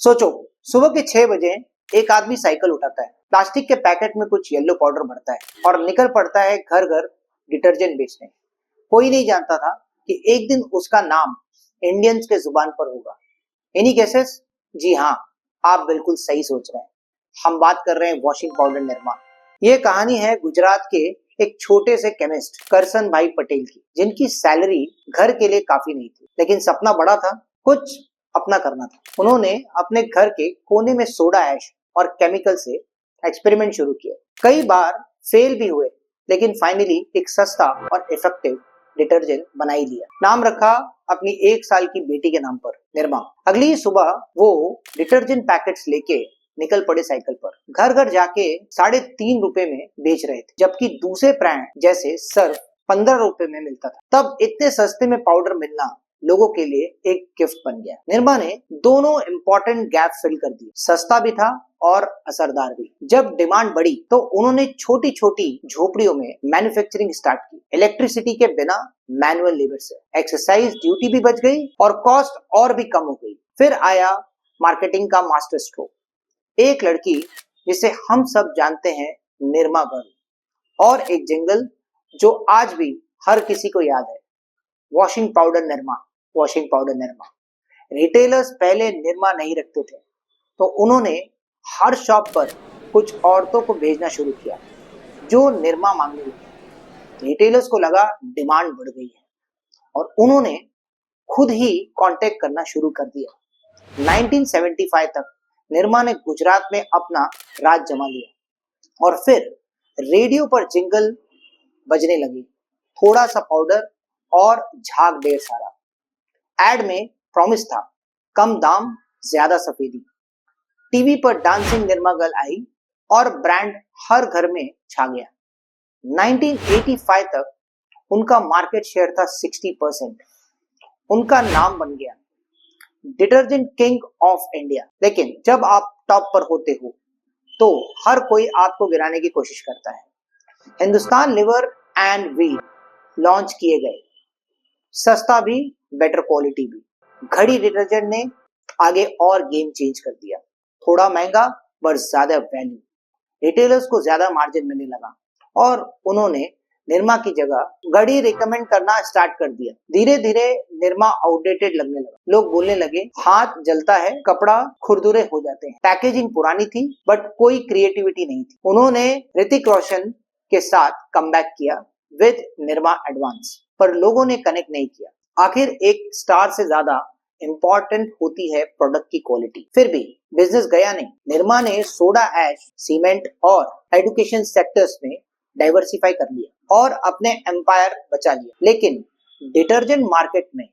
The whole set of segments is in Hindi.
सोचो, सुबह के 6 बजे एक आदमी साइकिल उठाता है, प्लास्टिक के पैकेट में कुछ येलो पाउडर भरता है और निकल पड़ता है घर घर डिटर्जेंट बेचने। कोई नहीं जानता था कि एक दिन उसका नाम इंडियंस के जुबान पर होगा। Any guesses? जी हाँ, आप बिल्कुल सही सोच रहे हैं। हम बात कर रहे हैं वॉशिंग पाउडर निर्मा। ये कहानी है गुजरात के एक छोटे से केमिस्ट करसन भाई पटेल की, जिनकी सैलरी घर के लिए काफी नहीं थी, लेकिन सपना बड़ा था, कुछ अपना करना था। उन्होंने अपने घर के कोने में सोडा ऐश और केमिकल से एक्सपेरिमेंट शुरू किया। कई बार फेल भी हुए, लेकिन फाइनली एक सस्ता और इफेक्टिव डिटर्जेंट बना ही लिया। नाम रखा अपनी 1 साल की बेटी के नाम पर, निर्मा। अगली सुबह वो डिटर्जेंट पैकेट्स लेके निकल पड़े साइकिल पर। घर घर जाके 3.5 रुपए में बेच रहे थे, जबकि दूसरे ब्रांड जैसे सर्फ 15 रुपए में मिलता था। तब इतने सस्ते में पाउडर मिलना लोगों के लिए एक गिफ्ट बन गया। निर्मा ने दोनों इंपॉर्टेंट गैप फिल कर दिए, सस्ता भी था और असरदार भी। जब डिमांड बढ़ी तो उन्होंने छोटी छोटी झोपड़ियों में मैन्युफैक्चरिंग स्टार्ट की, इलेक्ट्रिसिटी के बिना, मैनुअल लेबर से। एक्सरसाइज ड्यूटी भी बच गई और कॉस्ट और भी कम हो गई। फिर आया मार्केटिंग का मास्टर स्ट्रोक, एक लड़की जिसे हम सब जानते हैं, निर्मा गर्ल, और एक जिंगल जो आज भी हर किसी को याद है, washing powder Nirma, washing powder Nirma. Retailers पहले निर्मा नहीं रखते थे, तो उन्होंने हर शॉप पर कुछ औरतों को भेजना शुरू किया जो निर्मा मांगने लगी। रिटेलर्स को लगा डिमांड बढ़ गई है और उन्होंने खुद ही कांटेक्ट करना शुरू कर दिया। 1975 तक निर्मा ने गुजरात में अपना राज जमा लिया और फिर रेडियो पर जिंगल बजने लगी, थोड़ा सा पाउडर और झाग ढेर सारा। एड में प्रॉमिस था, कम दाम, ज्यादा सफेदी। टीवी पर डांसिंग निर्मा गर्ल आई और ब्रांड हर घर में छा गया। 1985 तक उनका मार्केट शेयर था 60%। उनका नाम बन गया डिटर्जेंट किंग ऑफ इंडिया। लेकिन जब आप टॉप पर होते हो तो हर कोई आपको गिराने की कोशिश करता है। Hindustan liver and wheel launch किए गए, सस्ता भी, बेटर क्वालिटी भी। घड़ी डिटर्जेंट ने आगे और गेम चेंज कर दिया, थोड़ा महंगा पर ज्यादा वैल्यू। रिटेलर्स को ज्यादा मार्जिन मिलने लगा और उन्होंने निर्मा की जगह घड़ी रिकमेंड करना स्टार्ट कर दिया। धीरे धीरे निर्मा आउटडेटेड लगने लगा। लोग बोलने लगे, हाथ जलता है, कपड़ा खुरदुरे हो जाते हैं। पैकेजिंग पुरानी थी बट कोई क्रिएटिविटी नहीं थी। उन्होंने ऋतिक रोशन के साथ कमबैक किया विद निर्मा एडवांस, पर लोगों ने कनेक्ट नहीं किया। आखिर एक स्टार से ज्यादा इंपॉर्टेंट होती है प्रोडक्ट की क्वालिटी। फिर भी बिजनेस गया नहीं। निर्मा ने सोडा ऐश, सीमेंट और एजुकेशन सेक्टर्स में डाइवर्सिफाई कर लिया और अपने एम्पायर बचा लिया। लेकिन डिटर्जेंट मार्केट में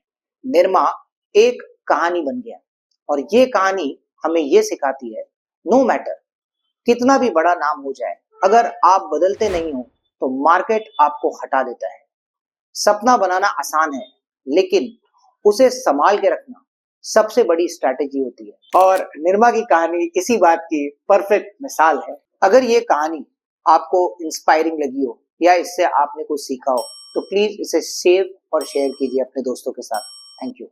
निर्मा एक कहानी बन गया और ये कहानी हमें ये सिखाती है, नो मैटर कितना भी बड़ा नाम हो जाए, अगर आप बदलते नहीं हो तो मार्केट आपको हटा देता है। सपना बनाना आसान है, लेकिन उसे संभाल के रखना सबसे बड़ी स्ट्रैटेजी होती है। और निर्मा की कहानी इसी बात की परफेक्ट मिसाल है। अगर ये कहानी आपको इंस्पायरिंग लगी हो या इससे आपने कुछ सीखा हो तो प्लीज इसे सेव और शेयर कीजिए अपने दोस्तों के साथ। Thank you.